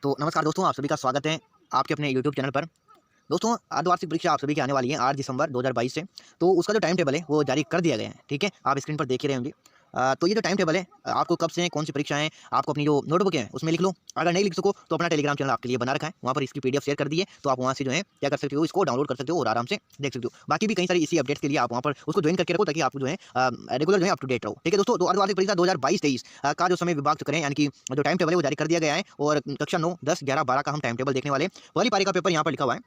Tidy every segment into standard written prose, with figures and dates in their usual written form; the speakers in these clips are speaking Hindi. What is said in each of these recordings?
तो नमस्कार दोस्तों, आप सभी का स्वागत है आपके अपने यूट्यूब चैनल पर। दोस्तों, अर्धवार्षिक परीक्षा आप सभी की आने वाली है 8 दिसंबर 2022 से। तो उसका जो टाइम टेबल है वो जारी कर दिया गया है, ठीक है? आप स्क्रीन पर देख ही रहे होंगे। तो ये जो टाइम टेबल है, आपको कब से कौन सी परीक्षाएं, आपको अपनी जो नोटबुक है उसमें लिख लो। अगर नहीं लिख सको तो अपना टेलीग्राम चैनल आपके लिए बना रखा है, वहाँ पर इसकी पीडीएफ शेयर कर दी है, तो आप वहाँ से जो है क्या कर सकते हो, इसको डाउनलोड कर सकते हो और आराम से देख सकते हो। बाकी भी कई सारी इसी अपडेट्स के लिए आप वहाँ पर उसको ज्वाइन करके रखो, ताकि आप जो है रेगुलर जो है अप टू डेट रहो, ठीक है दोस्तों। तो अर्धवार्षिक परीक्षा 2022-23 का जो समय विभाग करें, यानी कि जो टाइम टेबल है वो जारी कर दिया गया है, और कक्षा 9, 10, 11, 12 का हम टाइम टेबल देखने वाले हैं। पहली पारी का पेपर यहाँ पर लिखा हुआ है।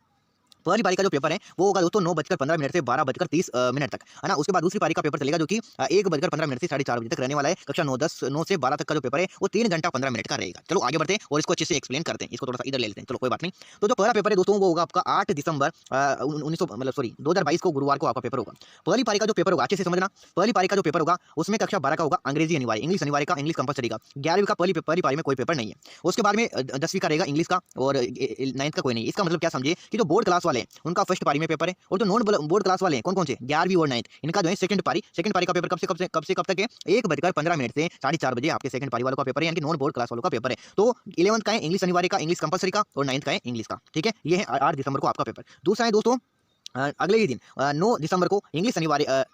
पहली पारी का जो पेपर है वो होगा दोस्तों 9:15 से 12:30 मिनट तक, है ना। उसके बाद दूसरी पारी का पेपर चलेगा, जो कि 1:15 से 4:30 बजे तक रहने वाला है। कक्षा 9, 10, 9 से 12 तक का जो पेपर है वो 3 घंटा 15 मिनट का रहेगा। चलो आगे बढ़ते हैं और इसको अच्छे से एक्सप्लेन करते हैं। इसको थोड़ा सा इधर ले लेते हैं, चलो कोई बात नहीं। तो जो पहला पेपर है दोस्तों वो होगा आपका 8 दिसंबर 2022 को, गुरुवार को आपका पेपर होगा। पहली पारी का जो पेपर होगा, अच्छे से समझना, पहली पारी का जो पेपर होगा उसमें कक्षा 12 का होगा अंग्रेजी अनिवार्य, इंग्लिश अनिवार्य का, इंग्लिश कंपलसरी का। 11वीं का पहली पारी में कोई पेपर नहीं है। उसके बाद में 10वीं का रहेगा इंग्लिश का, और 9th का कोई नहीं। इसका मतलब क्या समझिए कि जो बोर्ड क्लास वाले हैं उनका फर्स्ट पारी में पेपर है, और जो नॉन बोर्ड क्लास वाले हैं कौन कौन से, 11वीं और 9th, इनका जो है सेकंड पारी का पेपर कब तक है, 1:15 से 4:30 बजे आपके सेकंड पारी वालों का पेपर है, यानी कि नॉन बोर्ड क्लास वालों का पेपर है। तो 11th का है इंग्लिश अनिवार्य का, इंग्लिश कंपलसरी का, और 9th का है इंग्लिश का, ठीक है। ये है 8 दिसंबर को आपका पेपर। दूसरा है दोस्तों अगले ही दिन 9 दिसंबर को इंग्लिश अनिवार्य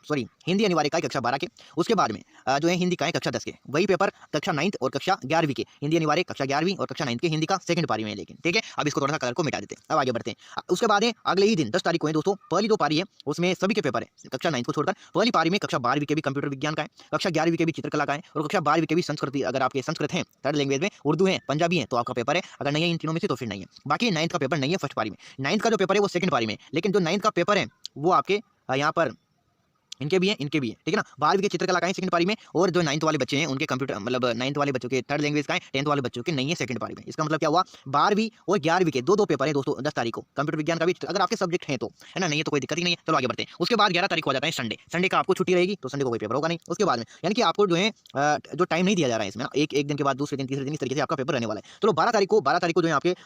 हिंदी अनिवार्य का है कक्षा 12 के। उसके बाद में जो है हिंदी का है कक्षा 10 के। वही पेपर कक्षा 9th और कक्षा 11वीं के, हिंदी अनिवार्य कक्षा 11वीं और कक्षा 9th के हिंदी का सेकंड पारी में है, लेकिन ठीक है। अब इसको थोड़ा सा कलर को मिटा देते हैं, अब आगे बढ़ते हैं। उसके बाद है अगले ही दिन 10 तारीख को है दोस्तों पहली 2 पारी है, उसमें सभी के पेपर है कक्षा 9th को छोड़कर। पहली पारी में कक्षा 12वीं के भी कंप्यूटर विज्ञान का है, कक्षा 11वीं के भी चित्रकला का है, और कक्षा 12वीं के भी संस्कृति, अगर आपके संस्कृत है, थर्ड लैंग्वेज में उर्दू है, पंजाबी है, तो आपका पेपर है। अगर नहीं है इन तीनों में से तो फिर नहीं है। बाकी 9th का पेपर नहीं है फर्स्ट पारी में। 9th का जो पेपर है वो सेकंड पारी में, लेकिन जो 9th का पेपर है वो आपके यहाँ पर इनके भी है, ठीक है ना। 12वीं के चित्रकला का है सेकंड पारी में, और जो 9th वाले बच्चे हैं उनके कंप्यूटर, मतलब 9th वाले बच्चों के थर्ड लैंग्वेज का है, 10th वाले बच्चों के नहीं है सेकंड पारी में। इसका मतलब क्या हुआ, 12वीं और 11वीं के दो पेपर है दोस्तों 10 तारीख को, कंप्यूटर विज्ञान का भी, अगर आपके सब्जेक्ट है तो, है ना, नहीं है तो कोई दिक्कत ही नहीं है। चलो आगे बढ़ते हैं। उसके बाद 11 तारीख को आ जाता है संडे का आपको छुट्टी रहेगी, तो संडे को कोई पेपर होगा नहीं। उसके बाद में यानी कि आपको जो है जो टाइम नहीं दिया जा रहा है इसमें, एक दिन के बाद दूसरे दिन, तीसरे दिन, इस तरीके से आपका पेपर रहने वाला है। चलो 12 तारीख को जो है आपके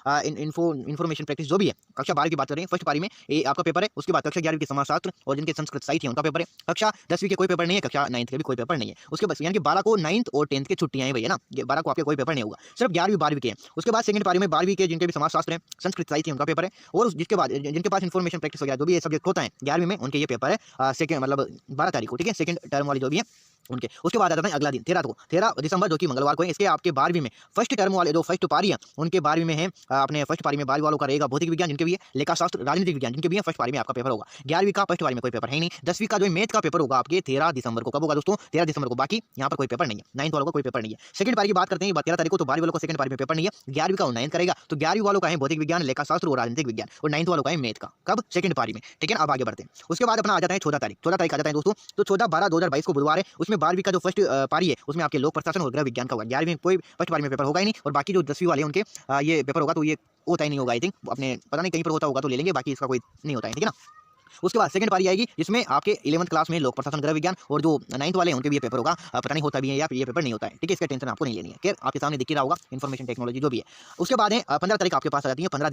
इन्फॉर्मेशन प्रैक्टिस जो भी है, कक्षा 12 की बात करें, फर्स्ट पारी में ये आपका पेपर है। उसके बाद कक्षा 11वीं के समाजशास्त्र और जिनके संस्कृत साहित्य है उनका पेपर है। कक्षा 10वीं के कोई पेपर नहीं है, कक्षा 9th के भी कोई पेपर नहीं है। उसके बाद यानी कि 12 को 9th और 10th के छुट्टियां हैं भैया ना, ये 12 को आपके कोई पेपर नहीं होगा, सिर्फ 11वीं 12वीं के हैं। उसके बाद सेकंड पारी में 12वीं के जिनके भी समाजशास्त्र है, संस्कृत साहित्य है, उनका पेपर है। और जिसके बाद जिनके पास इन्फॉर्मेशन प्रैक्टिस वगैरह जो भी ये सब्जेक्ट होता है 11वीं में, उनके ये पेपर है सेकंड, मतलब 12 तारीख को, ठीक है, सेकंड टर्म वाली जो भी है उनके। उसके बाद आता है अगला दिन 13 दिसंबर, जो कि मंगलवार को है। इसके आपके 12वीं में फर्स्ट टर्म वाले जो फर्स्ट पारी है उनके 12वीं में है, अपने फर्स्ट पारी में 12वीं वालों का रहेगा भौतिक विज्ञान जिनके भी है, लेखाशास्त्र, राजनीतिक विज्ञान जिनके भी है, फर्स्ट पारी में आपका पेपर होगा। 11वीं का फर्स्ट पारी में कोई पेपर है नहीं। 10वीं का जो मैथ का पेपर होगा आपके 13 दिसंबर को। कब होगा दोस्तों, 13 दिसंबर को। बाकी यहाँ पर कोई पेपर नहीं है। 9th वालों का कोई पेपर नहीं है। सेकंड पारी की बात करते हैं 13 तारीख को, तो 12वीं वालों को सेकंड पारी में पेपर नहीं है। 11वीं का 9th करेगा, तो 11वीं वालों का है भौतिक विज्ञान, लेखाशास्त्र और राजनीतिक विज्ञान, और 9th वालों का है मैथ का। कब, सेकंड पारी में, ठीक है ना। अब आगे बढ़ते हैं। उसके बाद अपना आ जाता है 14 तारीख आ जाता है दोस्तों। तो 14/12/2022 को बुधवार है। उसमें 12वीं का जो फर्स्ट पारी है उसमें आपके लोक प्रशासन और गृह विज्ञान का होगा। 11वीं में कोई फर्स्ट पारी में पेपर होगा ही नहीं, और बाकी जो 10वीं वाले हैं उनके ये पेपर होगा, तो ये होता ही नहीं होगा। आई थिंक अपने पता नहीं कहीं पर होता होगा तो ले लेंगे, बाकी इसका कोई नहीं होता है, ठीक है ना। उसके बाद सेकंड पारी आएगी, जिसमें आपके 11th क्लास में लोक प्रशासन गृह विज्ञान, और जो 9th वाले हैं उनके भी ये पेपर होगा। पता नहीं होता भी है या फिर ये पेपर नहीं होता है, ठीक है। इसका टेंशन आपको नहीं लेनी है, खैर आपके सामने दिख ही रहा होगा इन्फॉर्मेशन टेक्नोलॉजी जो भी है। उसके बाद है 15 तारीख आपके पास आ जाती है, 15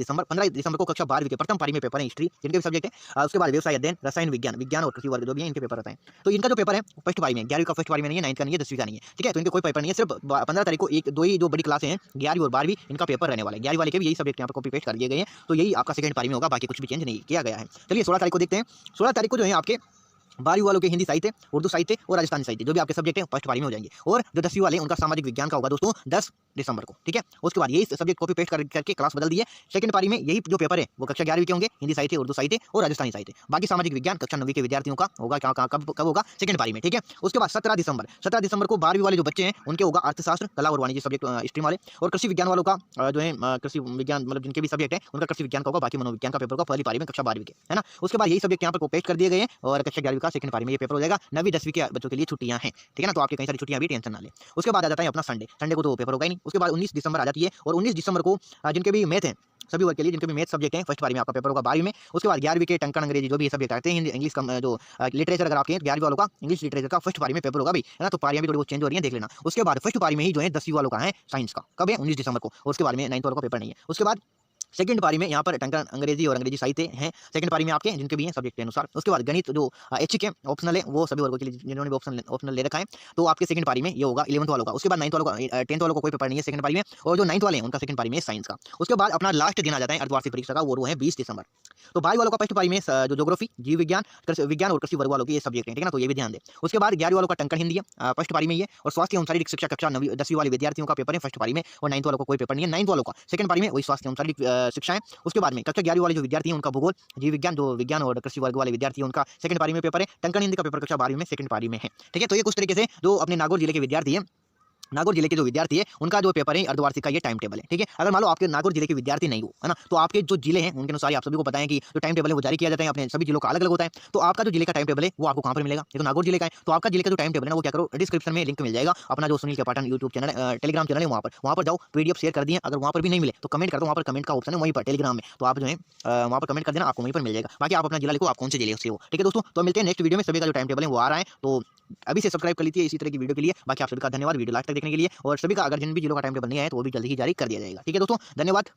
दिसंबर को कक्षा 12वीं के प्रथम पारी में पेपर है हिस्ट्री, जिनके भी सब्जेक्ट है। उसके बाद व्यवसाय अध्ययन, रसायन विज्ञान और कृषि वर्ग जो भी है इनके पेपर रहते हैं। तो इनका जो पेपर है फर्स्ट पारी में, 11वीं का फर्स्ट पारी में नहीं है, 9th का नहीं है, 10वीं का नहीं है, ठीक है। तो इनके कोई पेपर नहीं है। सिर्फ 15 तारीख को एक दो ही जो बड़ी क्लासें हैं 11वीं और 12वीं, इनका पेपर रहने वाला है। 11वीं वाले के भी यही सब्जेक्ट यहाँ पर कॉपी पेस्ट कर दिए गए हैं, तो यही आपका सेकंड पारी में होगा, बाकी कुछ भी चेंज नहीं किया गया है। चलिए 16 तारीख को देखते हैं। 16 तारीख को जो है आपके 12वीं वालों के हिंदी साहित्य, उर्दू साहित्य और राजस्थानी साहित्य जो भी आपके सब्जेक्ट हैं फर्स्ट पारी में हो जाएंगे। और जो 10वीं वाले उनका सामाजिक विज्ञान का होगा दोस्तों 10 दिसंबर को, ठीक है। उसके बाद यही सब्जेक्ट कॉपी पेस्ट करके क्लास बदल दी है। सेकंड पारी में यही जो पेपर है वो कक्षा 11वीं के होंगे, हिंदी साहित्य, उर्दू साहित्य और राजस्थानी साहित्य। बाकी सामाजिक विज्ञान कक्षा 9वीं के विद्यार्थियों का होगा, कब होगा, सेकंड पारी में, ठीक है। उसके बाद 17 दिसंबर को 12वीं वाले जो बच्चे हैं उनके होगा अर्थशास्त्र, कला और वाणिज्य सब्जेक्ट स्ट्रीम वाले। और कृषि विज्ञान वालों का जो है कृषि विज्ञान, मतलब जिनके भी सब्जेक्ट है उनका कृषि विज्ञान का होगा। बाकी मनोविज्ञान का पेपर होगा पहली पारी में कक्षा 12वीं के, है ना। उसके बाद यही सब्जेक्ट यहाँ पर पेस्ट कर दिए गए हैं, और कक्षा 11वीं का सेकंड पारी में ये पेपर हो जाएगा। 9वीं 10वीं के बच्चों के लिए छुट्टियां हैं, ठीक है ना। तो आपके कई सारी छुट्टियां भी, टेंशन ना ले। उसके बाद आ जाता है अपना संडे को तो पेपर होगा ही नहीं। उसके बाद 19 दिसंबर आ जाती है, और 19 दिसंबर को जिनके भी मैथ है, सभी वर्ग के लिए जिनके भी मैथ सब्जेक्ट हैं फर्स्ट पारी में आपका पेपर होगा 12वीं में। उसके बाद 11वीं के टंकन अंग्रेजी जो भी सब्जेक्ट आते हैं, हिंदी इंग्लिश का जो लिटरेचर अगर आपके 11वीं वालों का इंग्लिश लिटरेचर का फर्स्ट पारी में पेपर होगा भाई, है ना। तो पारियां भी थोड़ी बहुत चेंज हो रही हैं, देख लेना। उसके बाद फर्स्ट पारी में ही जो है 10वीं वालों का है साइंस का, कब है, 19 दिसंबर को। और उसके बाद में 9th वालों का पेपर नहीं है। उसके बाद सेकंड पारी में यहाँ पर टंकन अंग्रेजी और अंग्रेजी साहित्य हैं सेकंड पारी में आपके, जिनके भी हैं सब्जेक्ट के अनुसार। उसके बाद गणित जो ऐच्छिक है, ऑप्शनल है, वो सभी वर्गों के लिए जिन्होंने भी ऑप्शनल ले रखा है, तो आपके सेकंड पारी में ये होगा 11th वालों का। उसके बाद 9th वालों का 10th वालों को कोई पेपर नहीं है सेकंड पारी में, और जो 9th वाले हैं उनका सेकंड पारी में साइंस का। उसके बाद अपना लास्ट दिन आ जाता है अर्धवार्षिक परीक्षा का, वो है 20 दिसंबर। तो 22 वालों का फर्स्ट पारी में जो ज्योग्राफी, जीव विज्ञान, विज्ञान और कृषि वर्ग वालों के ये सब्जेक्ट हैं, ठीक है ना, तो ये भी ध्यान दें। उसके बाद 11 वालों का टंकन हिंदी है फर्स्ट पारी में ये, और स्वास्थ्य एवं शारीरिक शिक्षा कक्षा 10वीं वाले विद्यार्थियों का पेपर है फर्स्ट पारी में, और 9th वालों को कोई पेपर नहीं है। 9th वालों का सेकंड पारी में वही स्वास्थ्य एवं शारीरिक शिक्षा है। उसके बाद में कक्षा 11 वाले जो विद्यार्थी हैं उनका भूगोल, जीव विज्ञान, जो विज्ञान और कृषि वर्ग वाले विद्यार्थी हैं उनका सेकंड पारी में पेपर है। टंकन हिंदी का पेपर कक्षा 12वीं में सेकंड पारी में है, ठीक है। तो ये कुछ तरीके से जो अपने नागौर जिले के विद्यार्थी हैं, नागौर जिले के जो विद्यार्थी है उनका जो पेपर है अर्धवार्षिक का ये टाइम टेबल है, ठीक है। अगर मान लो आपके नागौर जिले के विद्यार्थी नहीं हो, है ना, तो आपके जो जिले हैं उनके अनुसार आप सभी को पता है कि जो टाइम टेबल है वो जारी किया जाता है, अपने सभी जिलों का अलग अलग होता है। तो आपका जो जिले का टाइम टेबल है वो आपको कहाँ पर मिलेगा, ये तो नागौर जिले का है, तो आपका जिले का जो टाइम टेबल है ना वो क्या करो, डिस्क्रिप्शन में लिंक मिल जाएगा, अपना जो सुनील के Patan YouTube channel Telegram channel है वहाँ पर जाओ, पीडीएफ शेयर कर दिए। अगर वहाँ पर भी नहीं मिले तो कमेंट कर दो, वहाँ पर कमेंट का ऑप्शन है वहीं पर टेलीग्राम में, तो आप जो है वहाँ पर कमेंट कर देना, आपको वहीं पर मिल जाएगा। बाकी आप अपना जिला लिखो, आप कौन से जिले से हो, ठीक है दोस्तों। तो मिलते हैं नेक्स्ट वीडियो में, सभी का जो टाइम टेबल है वो आ रहा है, तो अभी से सब्सक्राइब कर लीजिए इसी तरह की वीडियो के लिए। बाकी आप सभी का धन्यवाद वीडियो लास्ट तक देखने के लिए, और सभी का अगर जिन भी जिलों का टाइम टेबल नहीं आया तो वो भी जल्दी ही जारी कर दिया जाएगा, ठीक है दोस्तों, धन्यवाद।